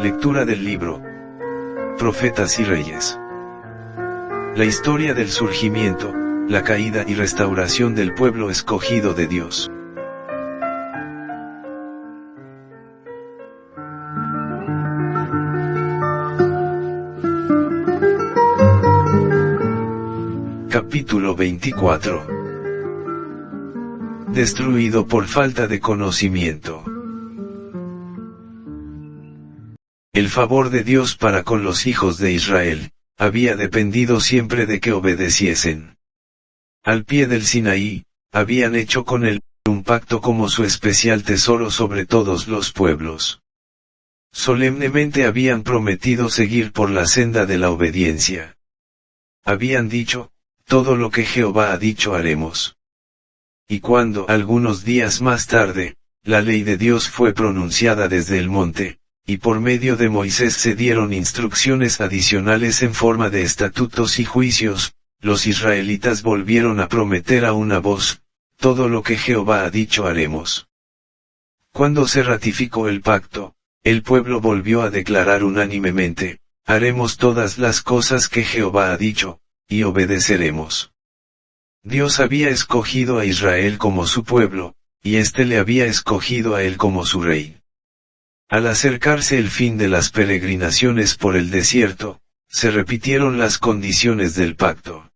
Lectura del libro Profetas y Reyes. La historia del surgimiento, la caída y restauración del pueblo escogido de Dios. Capítulo 24. Destruido por falta de conocimiento. El favor de Dios para con los hijos de Israel, había dependido siempre de que obedeciesen. Al pie del Sinaí, habían hecho con él un pacto como su especial tesoro sobre todos los pueblos. Solemnemente habían prometido seguir por la senda de la obediencia. Habían dicho, todo lo que Jehová ha dicho haremos. Y cuando, algunos días más tarde, la ley de Dios fue pronunciada desde el monte, y por medio de Moisés se dieron instrucciones adicionales en forma de estatutos y juicios, los israelitas volvieron a prometer a una voz, todo lo que Jehová ha dicho haremos. Cuando se ratificó el pacto, el pueblo volvió a declarar unánimemente, haremos todas las cosas que Jehová ha dicho, y obedeceremos. Dios había escogido a Israel como su pueblo, y éste le había escogido a él como su rey. Al acercarse el fin de las peregrinaciones por el desierto, se repitieron las condiciones del pacto.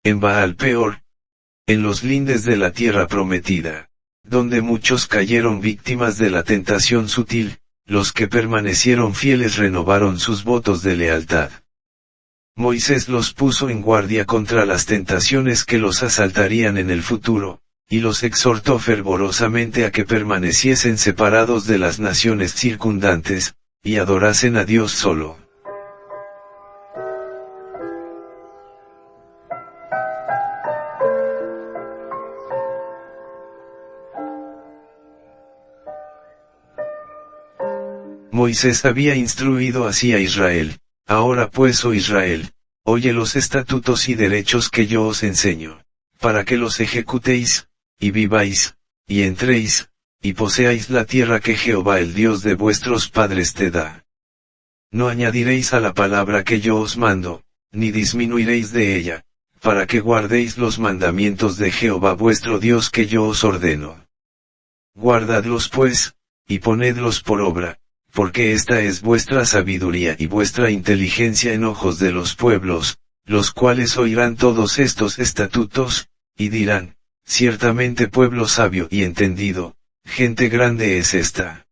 En Baal Peor, en los lindes de la tierra prometida, donde muchos cayeron víctimas de la tentación sutil, los que permanecieron fieles renovaron sus votos de lealtad. Moisés los puso en guardia contra las tentaciones que los asaltarían en el futuro, y los exhortó fervorosamente a que permaneciesen separados de las naciones circundantes, y adorasen a Dios solo. Moisés había instruido así a Israel, ahora pues, oh Israel, oye los estatutos y derechos que yo os enseño, para que los ejecutéis, y viváis, y entréis, y poseáis la tierra que Jehová el Dios de vuestros padres te da. No añadiréis a la palabra que yo os mando, ni disminuiréis de ella, para que guardéis los mandamientos de Jehová vuestro Dios que yo os ordeno. Guardadlos pues, y ponedlos por obra, porque esta es vuestra sabiduría y vuestra inteligencia en ojos de los pueblos, los cuales oirán todos estos estatutos, y dirán, ciertamente pueblo sabio y entendido, gente grande es esta.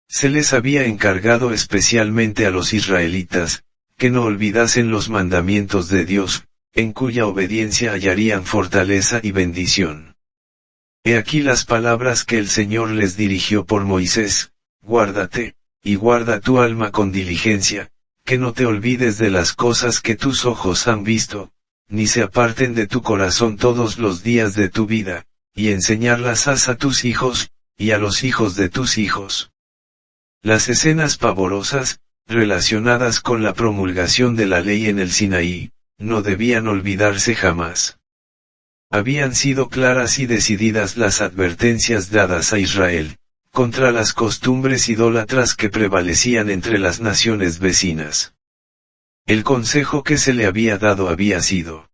Se les había encargado especialmente a los israelitas, que no olvidasen los mandamientos de Dios, en cuya obediencia hallarían fortaleza y bendición. He aquí las palabras que el Señor les dirigió por Moisés, guárdate, y guarda tu alma con diligencia, que no te olvides de las cosas que tus ojos han visto, ni se aparten de tu corazón todos los días de tu vida, y enseñarlas has a tus hijos, y a los hijos de tus hijos. Las escenas pavorosas, relacionadas con la promulgación de la ley en el Sinaí, no debían olvidarse jamás. Habían sido claras y decididas las advertencias dadas a Israel, contra las costumbres idólatras que prevalecían entre las naciones vecinas. El consejo que se le había dado había sido: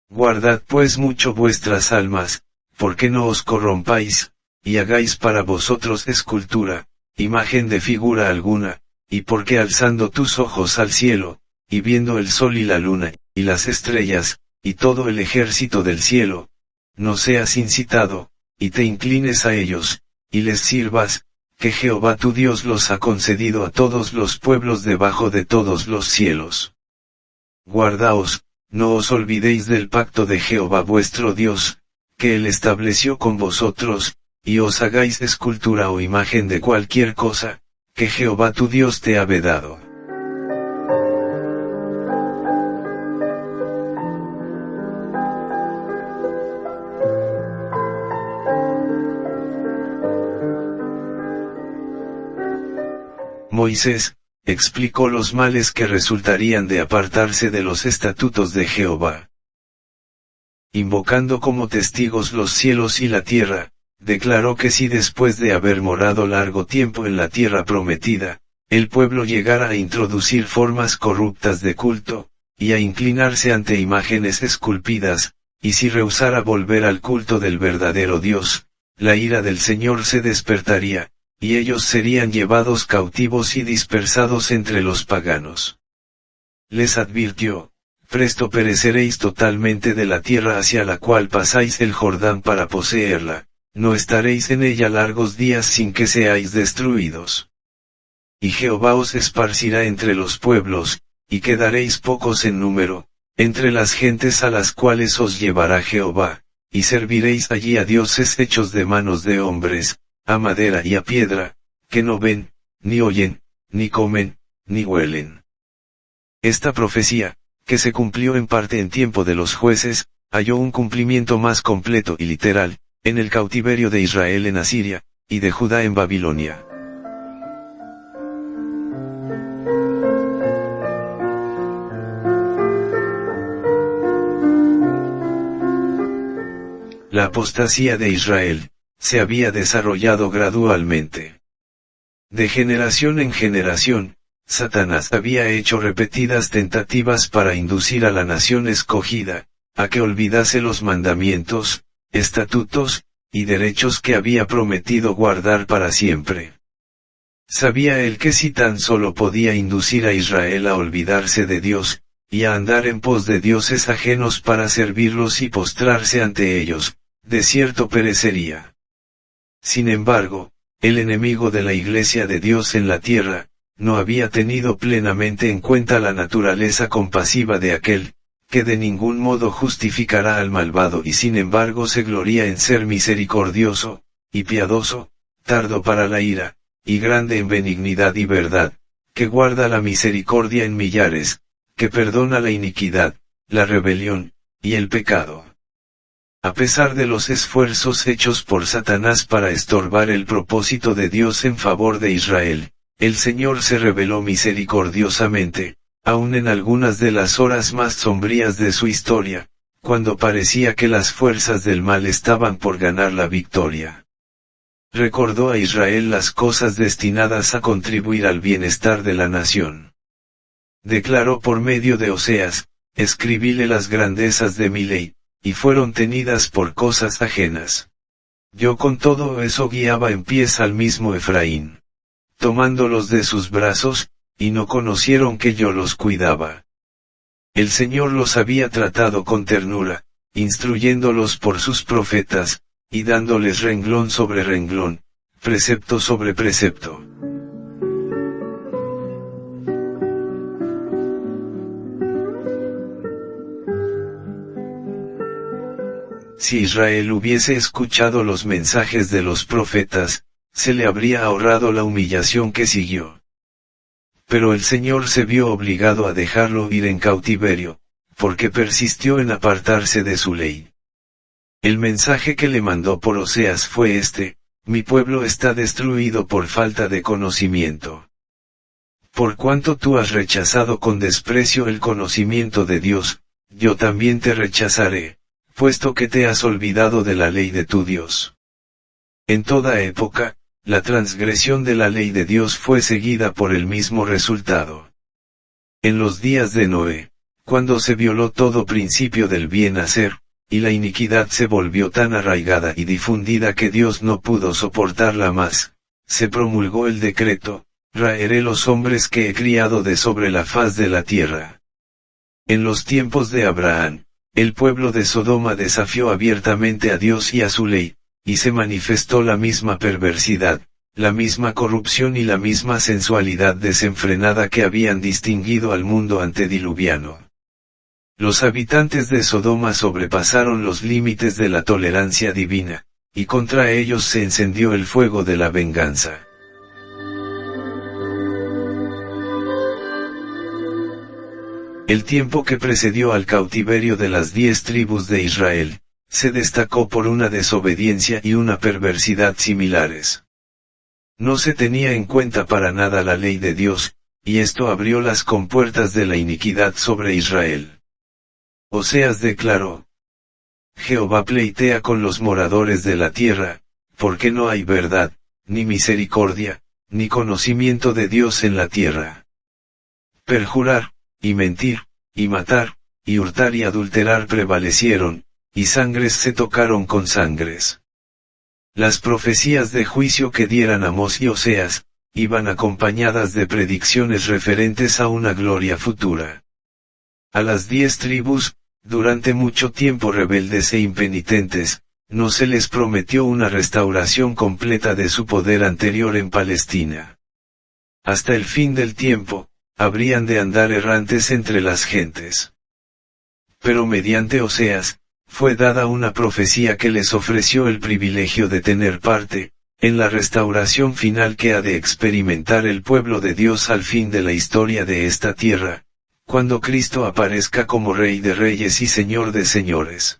guardad pues mucho vuestras almas, porque no os corrompáis, y hagáis para vosotros escultura, imagen de figura alguna, y porque alzando tus ojos al cielo, y viendo el sol y la luna, y las estrellas, y todo el ejército del cielo, no seas incitado, y te inclines a ellos, y les sirvas, que Jehová tu Dios los ha concedido a todos los pueblos debajo de todos los cielos. Guardaos, no os olvidéis del pacto de Jehová vuestro Dios, que él estableció con vosotros, y os hagáis escultura o imagen de cualquier cosa, que Jehová tu Dios te ha vedado. Moisés explicó los males que resultarían de apartarse de los estatutos de Jehová. Invocando como testigos los cielos y la tierra, declaró que si después de haber morado largo tiempo en la tierra prometida, el pueblo llegara a introducir formas corruptas de culto, y a inclinarse ante imágenes esculpidas, y si rehusara volver al culto del verdadero Dios, la ira del Señor se despertaría, y ellos serían llevados cautivos y dispersados entre los paganos. Les advirtió: presto pereceréis totalmente de la tierra hacia la cual pasáis el Jordán para poseerla, no estaréis en ella largos días sin que seáis destruidos. Y Jehová os esparcirá entre los pueblos, y quedaréis pocos en número, entre las gentes a las cuales os llevará Jehová, y serviréis allí a dioses hechos de manos de hombres, a madera y a piedra, que no ven, ni oyen, ni comen, ni huelen. Esta profecía, que se cumplió en parte en tiempo de los jueces, halló un cumplimiento más completo y literal, en el cautiverio de Israel en Asiria, y de Judá en Babilonia. La apostasía de Israel, se había desarrollado gradualmente. De generación en generación, Satanás había hecho repetidas tentativas para inducir a la nación escogida, a que olvidase los mandamientos, estatutos, y derechos que había prometido guardar para siempre. Sabía él que si tan solo podía inducir a Israel a olvidarse de Dios, y a andar en pos de dioses ajenos para servirlos y postrarse ante ellos, de cierto perecería. Sin embargo, el enemigo de la Iglesia de Dios en la tierra, no había tenido plenamente en cuenta la naturaleza compasiva de aquel, que de ningún modo justificará al malvado y sin embargo se gloría en ser misericordioso, y piadoso, tardo para la ira, y grande en benignidad y verdad, que guarda la misericordia en millares, que perdona la iniquidad, la rebelión, y el pecado. A pesar de los esfuerzos hechos por Satanás para estorbar el propósito de Dios en favor de Israel, el Señor se reveló misericordiosamente, aun en algunas de las horas más sombrías de su historia, cuando parecía que las fuerzas del mal estaban por ganar la victoria. Recordó a Israel las cosas destinadas a contribuir al bienestar de la nación. Declaró por medio de Oseas: escribíle las grandezas de mi ley, y fueron tenidas por cosas ajenas. Yo con todo eso guiaba en pies al mismo Efraín, tomándolos de sus brazos, y no conocieron que yo los cuidaba. El Señor los había tratado con ternura, instruyéndolos por sus profetas, y dándoles renglón sobre renglón, precepto sobre precepto. Si Israel hubiese escuchado los mensajes de los profetas, se le habría ahorrado la humillación que siguió. Pero el Señor se vio obligado a dejarlo ir en cautiverio, porque persistió en apartarse de su ley. El mensaje que le mandó por Oseas fue este: mi pueblo está destruido por falta de conocimiento. Por cuanto tú has rechazado con desprecio el conocimiento de Dios, yo también te rechazaré, puesto que te has olvidado de la ley de tu Dios. En toda época, la transgresión de la ley de Dios fue seguida por el mismo resultado. En los días de Noé, cuando se violó todo principio del bien hacer, y la iniquidad se volvió tan arraigada y difundida que Dios no pudo soportarla más, se promulgó el decreto: raeré los hombres que he criado de sobre la faz de la tierra. En los tiempos de Abraham, el pueblo de Sodoma desafió abiertamente a Dios y a su ley, y se manifestó la misma perversidad, la misma corrupción y la misma sensualidad desenfrenada que habían distinguido al mundo antediluviano. Los habitantes de Sodoma sobrepasaron los límites de la tolerancia divina, y contra ellos se encendió el fuego de la venganza. El tiempo que precedió al cautiverio de las 10 tribus de Israel, se destacó por una desobediencia y una perversidad similares. No se tenía en cuenta para nada la ley de Dios, y esto abrió las compuertas de la iniquidad sobre Israel. Oseas declaró: Jehová pleitea con los moradores de la tierra, porque no hay verdad, ni misericordia, ni conocimiento de Dios en la tierra. Perjurar, y mentir, y matar, y hurtar y adulterar prevalecieron, y sangres se tocaron con sangres. Las profecías de juicio que dieran Amós y Oseas, iban acompañadas de predicciones referentes a una gloria futura. A las 10 tribus, durante mucho tiempo rebeldes e impenitentes, no se les prometió una restauración completa de su poder anterior en Palestina. Hasta el fin del tiempo, habrían de andar errantes entre las gentes. Pero mediante Oseas, fue dada una profecía que les ofreció el privilegio de tener parte, en la restauración final que ha de experimentar el pueblo de Dios al fin de la historia de esta tierra, cuando Cristo aparezca como Rey de Reyes y Señor de Señores.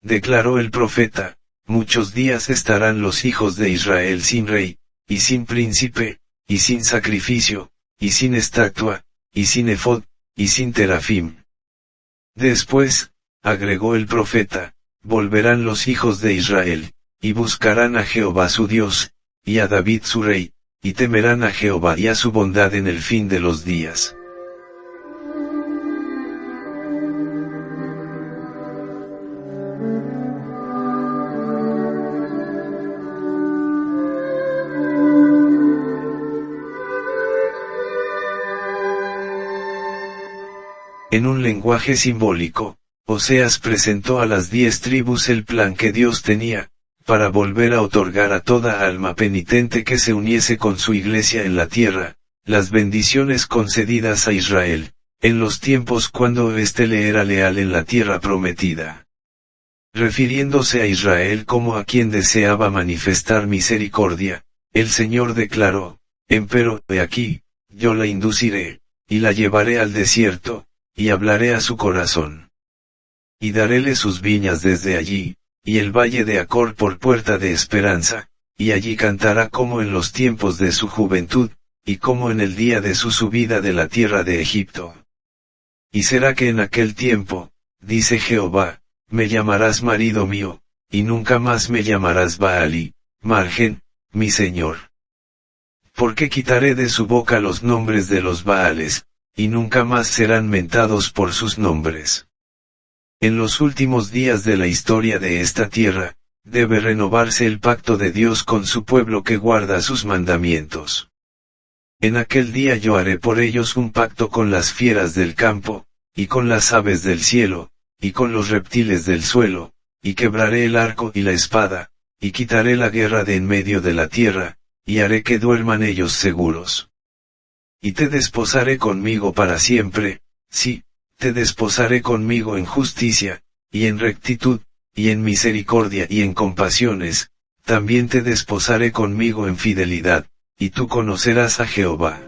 Declaró el profeta, muchos días estarán los hijos de Israel sin rey, y sin príncipe, y sin sacrificio, y sin estatua, y sin efod, y sin terafim. Después, agregó el profeta, volverán los hijos de Israel, y buscarán a Jehová su Dios, y a David su rey, y temerán a Jehová y a su bondad en el fin de los días. En un lenguaje simbólico, Oseas presentó a las 10 tribus el plan que Dios tenía, para volver a otorgar a toda alma penitente que se uniese con su iglesia en la tierra, las bendiciones concedidas a Israel, en los tiempos cuando éste le era leal en la tierra prometida. Refiriéndose a Israel como a quien deseaba manifestar misericordia, el Señor declaró, empero, he aquí, yo la induciré, y la llevaré al desierto, y hablaré a su corazón. Y daréle sus viñas desde allí, y el valle de Acor por puerta de esperanza, y allí cantará como en los tiempos de su juventud, y como en el día de su subida de la tierra de Egipto. Y será que en aquel tiempo, dice Jehová, me llamarás marido mío, y nunca más me llamarás Baali, margen, mi Señor. Porque quitaré de su boca los nombres de los Baales, y nunca más serán mentados por sus nombres. En los últimos días de la historia de esta tierra, debe renovarse el pacto de Dios con su pueblo que guarda sus mandamientos. En aquel día yo haré por ellos un pacto con las fieras del campo, y con las aves del cielo, y con los reptiles del suelo, y quebraré el arco y la espada, y quitaré la guerra de en medio de la tierra, y haré que duerman ellos seguros. Y te desposaré conmigo para siempre, sí, te desposaré conmigo en justicia, y en rectitud, y en misericordia y en compasiones, también te desposaré conmigo en fidelidad, y tú conocerás a Jehová.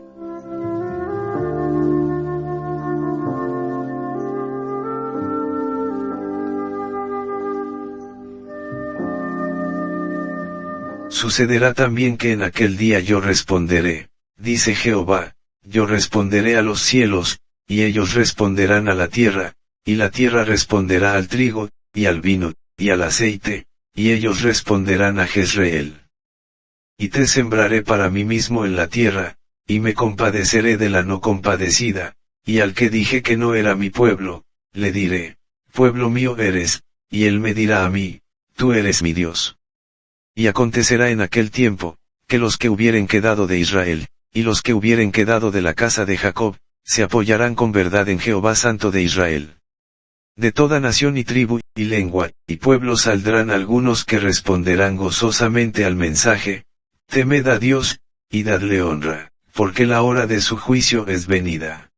Sucederá también que en aquel día yo responderé, dice Jehová, yo responderé a los cielos, y ellos responderán a la tierra, y la tierra responderá al trigo, y al vino, y al aceite, y ellos responderán a Jezreel. Y te sembraré para mí mismo en la tierra, y me compadeceré de la no compadecida, y al que dije que no era mi pueblo, le diré, pueblo mío eres, y él me dirá a mí, tú eres mi Dios. Y acontecerá en aquel tiempo, que los que hubieren quedado de Israel, y los que hubieren quedado de la casa de Jacob, se apoyarán con verdad en Jehová Santo de Israel. De toda nación y tribu, y lengua, y pueblo saldrán algunos que responderán gozosamente al mensaje, temed a Dios, y dadle honra, porque la hora de su juicio es venida.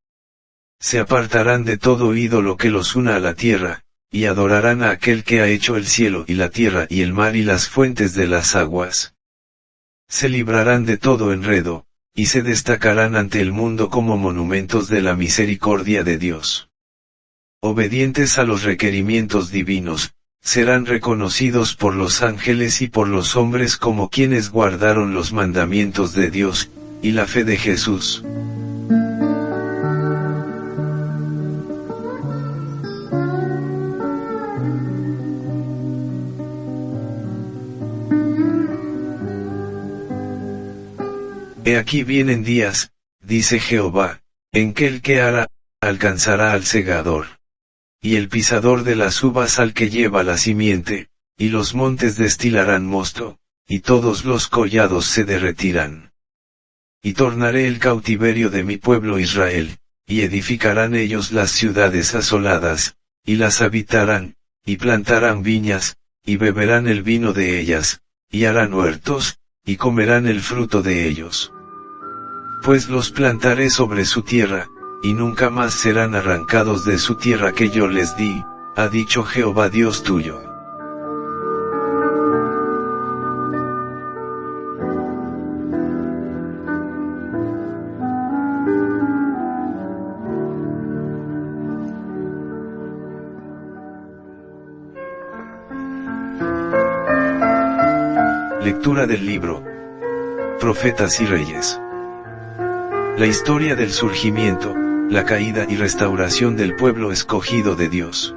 Se apartarán de todo ídolo que los una a la tierra, y adorarán a aquel que ha hecho el cielo y la tierra y el mar y las fuentes de las aguas. Se librarán de todo enredo, y se destacarán ante el mundo como monumentos de la misericordia de Dios. Obedientes a los requerimientos divinos, serán reconocidos por los ángeles y por los hombres como quienes guardaron los mandamientos de Dios, y la fe de Jesús. He aquí vienen días, dice Jehová, en que el que ara, alcanzará al segador. Y el pisador de las uvas al que lleva la simiente, y los montes destilarán mosto, y todos los collados se derretirán. Y tornaré el cautiverio de mi pueblo Israel, y edificarán ellos las ciudades asoladas, y las habitarán, y plantarán viñas, y beberán el vino de ellas, y harán huertos, y comerán el fruto de ellos. Pues los plantaré sobre su tierra, y nunca más serán arrancados de su tierra que yo les di, ha dicho Jehová Dios tuyo. Lectura del libro Profetas y Reyes. La historia del surgimiento, la caída y restauración del pueblo escogido de Dios.